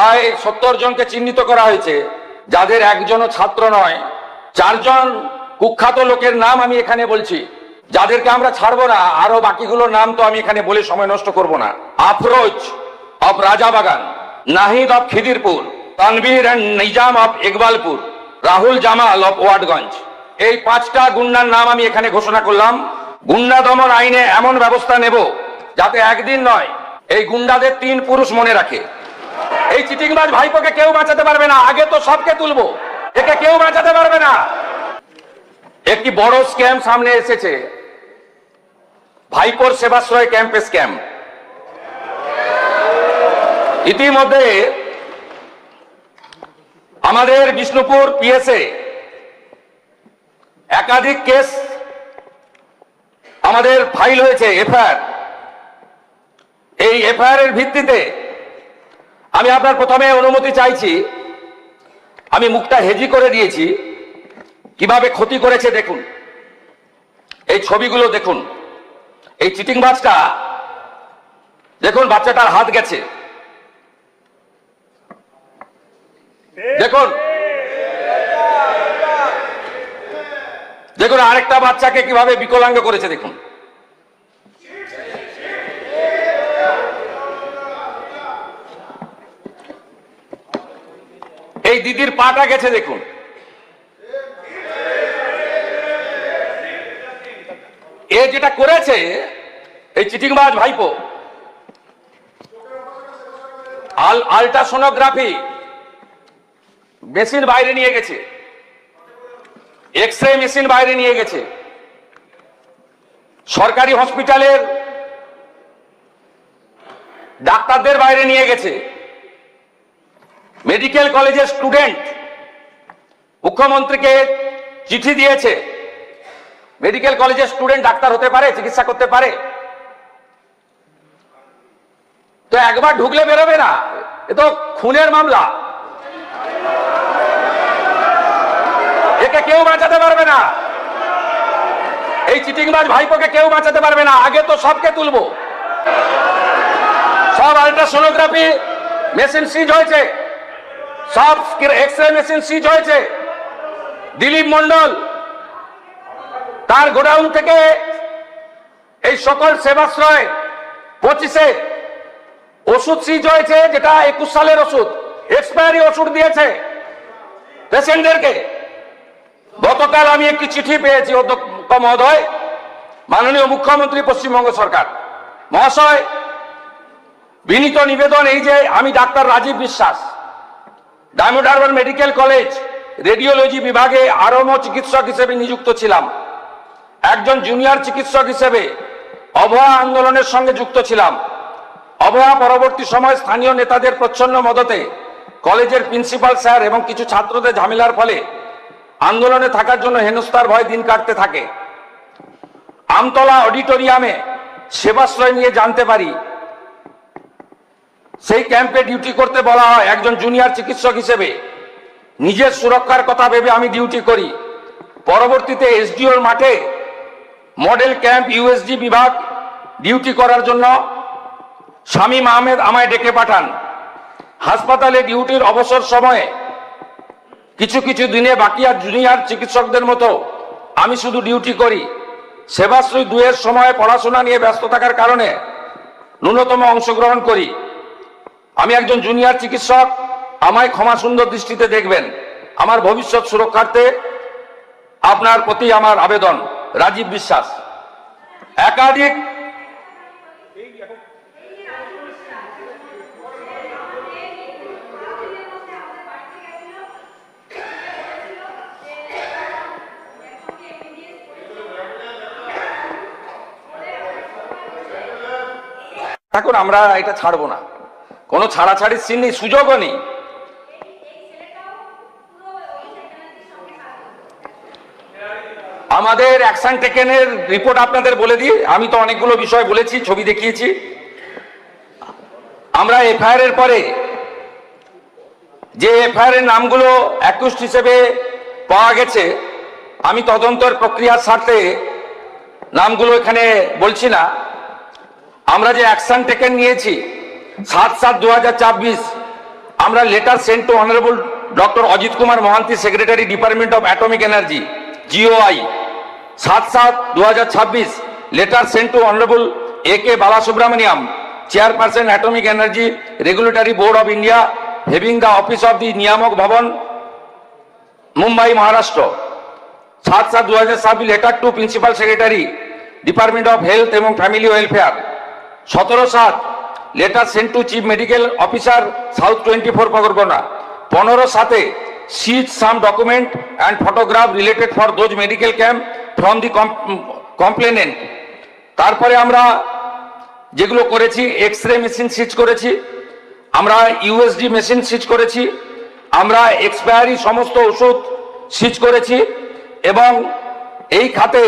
প্রায় 70 জনকে চিহ্নিত করা হয়েছে, যাদের একজনও ছাত্র নয়। 4 জন কুখ্যাত লোকের নাম আমি এখানে বলছি, যাদেরকে আমরা ছাড়বো না। আরো বাকিগুলোর নাম তো আমি এখানে বলে সময় নষ্ট করব না। Afroz of Rajabagan, Nahid of Khidirpur, Tanvir and Nizam of Iqbalpur, Rahul Jamal of Watgunge. এই 5টা গুন্ডার নাম আমি এখানে ঘোষণা করলাম। গুন্ডা দমন আইনে এমন ব্যবস্থা নেব যাতে একদিন নয়, এই গুন্ডাদের 3 পুরুষ মনে রাখে। এই চিটিংবাজ ভাইপোকে কেউ বাঁচাতে পারবে না। আগে তো সবকে তুলবো, একে কেউ বাঁচাতে পারবে না। একটি বড় স্ক্যাম সামনে এসেছে, ভাইপোর সেবাশ্রয় ক্যাম্পে স্ক্যাম। ইতিমধ্যে আমাদের বিষ্ণুপুর পিএসএ একাধিক কেস আমাদের ফাইল হয়েছে, এফআইআর। এই এফআইআর এর ভিত্তিতে আমি আপনার প্রথমে অনুমতি চাইছি। আমি মুখটা হেজি করে দিয়েছি, কিভাবে ক্ষতি করেছে দেখুন। এই ছবিগুলো দেখুন। এই চিটিংবাজটা দেখুন, বাচ্চাটার হাত গেছে দেখুন। দেখুন আরেকটা বাচ্চাকে কিভাবে বিকলাঙ্গ করেছে দেখুন। এই দিদির পাটা গেছে দেখুন। এ যেটা করেছে এই চিটিংবাজ ভাইপো, আল্ট্রাসোনোগ্রাফি মেশিন বাইরে নিয়ে গেছে, এক্স রে মেশিন বাইরে নিয়ে গেছে, সরকারি হসপিটালের ডাক্তারদের বাইরে নিয়ে গেছে, মেডিকেল কলেজের স্টুডেন্ট মুখ্যমন্ত্রীকে চিঠি দিয়েছে। মেডিকেল কলেজের স্টুডেন্ট ডাক্তার হতে পারে, চিকিৎসা করতে পারে? তো একবার ঢুকলে বেরোবে না, এ তো খুনের মামলা। একে কেউ বাঁচাতে পারবে না। এই চিটিংবাজ ভাইপোকে কেউ বাঁচাতে পারবে না। আগে তো সবকে তুলবো। সব আল্ট্রাসোনোগ্রাফি মেশিন সিজ হয়েছে, সব এক্স রে মেশিন সিজ হয়েছে। দিলীপ মন্ডল তার গোডাউন থেকে এই সকল সেবাশ্রয় 25-এ ওষুধ সিজ হয়েছে, যেটা 21 সালের ওষুধ, এক্সপায়ারি ওষুধ দিয়েছে পেশেন্টদেরকে। গতকাল আমি একটি চিঠি পেয়েছি অধ্যক্ষ মহোদয়, মাননীয় মুখ্যমন্ত্রী পশ্চিমবঙ্গ সরকার মহাশয়, বিনীত নিবেদন এই যে আমি ডাক্তার রাজীব বিশ্বাস diamond Harbour medical college radiology বিভাগে আরম্ভ চিকিৎসক হিসেবে নিযুক্ত ছিলাম। একজন জুনিয়র চিকিৎসক হিসেবে অভয়া আন্দোলনের সঙ্গে যুক্ত ছিলাম। অভয়া পরবর্তী সময় স্থানীয় নেতাদের প্রচ্ছন্ন মদতে কলেজের প্রিন্সিপাল স্যার এবং কিছু ছাত্রদের ঝামেলার ফলে আন্দোলনে থাকার জন্য হেনস্থার ভয় দিন কাটতে থাকে। আমতলা অডিটোরিয়ামে সেবাশ্রয় নিয়ে জানতে পারি সেই ক্যাম্পে ডিউটি করতে বলা হয়। একজন জুনিয়র চিকিৎসক হিসেবে নিজের সুরক্ষার কথা ভেবে আমি ডিউটি করি। পরবর্তীতে এসডিওর মাঠে মডেল ক্যাম্প ইউএসজি বিভাগ ডিউটি করার জন্য শামীম আহমেদ আমায় ডেকে পাঠান। হাসপাতালে ডিউটির অবসর সময়ে কিছু কিছু দিনে বাকি আর জুনিয়র চিকিৎসকদের মতো আমি শুধু ডিউটি করি। সেবাশ্রয় 2-এর সময় পড়াশোনা নিয়ে ব্যস্ত থাকার কারণে ন্যূনতম অংশগ্রহণ করি। আমি একজন জুনিয়র চিকিৎসক, আমায় ক্ষমা সুন্দর দৃষ্টিতে দেখবেন। আমার ভবিষ্যৎ সুরক্ষার্থে আপনার প্রতি আমার আবেদন। রাজীব বিশ্বাস। একাধিক থাকুন, আমরা এটা ছাড়বো না। কোনো ছাড়াছাড়ির সিন নেই, সুযোগও নেই। আমাদের অ্যাকশন টেকেনের রিপোর্ট আপনাদের বলে দিই। আমি তো অনেকগুলো বিষয় বলেছি, ছবি দেখিয়েছি। আমরা এফআইআর এর পরে যে এফআইআর এর নামগুলো অ্যাকিউজড হিসেবে পাওয়া গেছে, আমি তদন্তের প্রক্রিয়ার স্বার্থে নামগুলো এখানে বলছি না। আমরা যে অ্যাকশন টেকেন নিয়েছি 7/7/2024 আমরা letter sent to honourable doctor Ajit Kumar Mohanty, secretary department of atomic energy, GOI, 7/7/2026, letter sent to honourable AK Balasubramaniam, chairperson atomic energy regulatory board of India, having the office of the Niyamak Bhavan, Mumbai, Maharashtra, 7/7/2026, letter to principal secretary department of health এবং family welfare, 17/7, letter sent to chief medical officer, south 24 Parganas, 15/7, seize some document and photograph related for those medical camp from the complainant. তারপরে আমরা যেগুলো করেছি, x-ray machine সিজ করেছি, আমরা USD machine সিজ করেছি, আমরা expiry সমস্ত ওষুধ সিজ করেছি এবং এই খাতে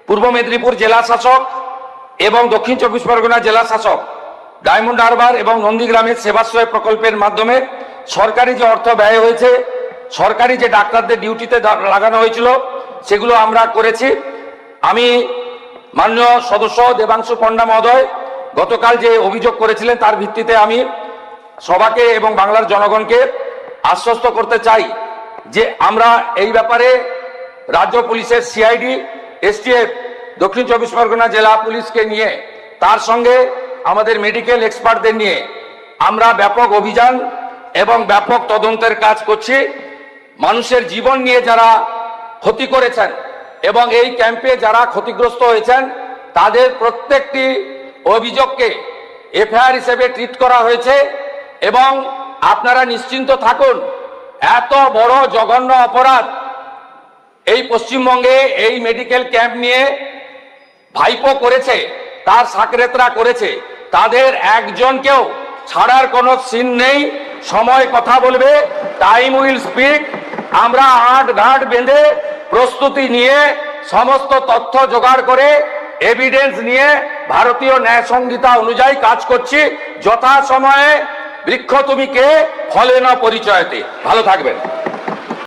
পূর্ব মেদিনীপুর জেলা শাসক এবং দক্ষিণ 24 পরগনা জেলা শাসক ডায়মন্ড হারবার এবং নন্দীগ্রামের সেবাশ্রয় প্রকল্পের মাধ্যমে সরকারি যে অর্থ ব্যয় হয়েছে, সরকারি যে ডাক্তারদের ডিউটিতে লাগানো হয়েছিল, সেগুলো আমরা করেছি। আমি মাননীয় সদস্য দেবাংশু পণ্ডা মহোদয় গতকাল যে অভিযোগ করেছিলেন, তার ভিত্তিতে আমি সবাকে এবং বাংলার জনগণকে আশ্বস্ত করতে চাই যে আমরা এই ব্যাপারে রাজ্য পুলিশের CID, STF, দক্ষিণ 24 পরগনা জেলা পুলিশকে নিয়ে, তার সঙ্গে আমাদের মেডিকেল এক্সপার্টদের নিয়ে আমরা ব্যাপক অভিযান এবং ব্যাপক তদন্তের কাজ করছি। মানুষের জীবন নিয়ে যারা ক্ষতি করেছেন এবং এই ক্যাম্পে যারা ক্ষতিগ্রস্ত হয়েছেন, তাদের প্রত্যেকটি অভিযোগকে FIR হিসেবে ট্রিট করা হয়েছে এবং আপনারা নিশ্চিন্ত থাকুন, এত বড় জঘন্য অপরাধ এই পশ্চিমবঙ্গে এই মেডিকেল ক্যাম্প নিয়ে ভাইপো করেছে, তার সাকরেতরা করেছে, তাদের একজনকেও ছাড়ার কোনো সিন নেই। সময় কথা বলবে, টাইম উইল স্পিক। আমরা আট ঘাট বেঁধে প্রস্তুতি নিয়ে সমস্ত তথ্য জোগাড় করে এভিডেন্স নিয়ে ভারতীয় ন্যায় সংহিতা অনুযায়ী কাজ করছি। যথা সময়ে বৃক্ষ তুমি কে, ফলে না পরিচয়তে। ভালো থাকবেন।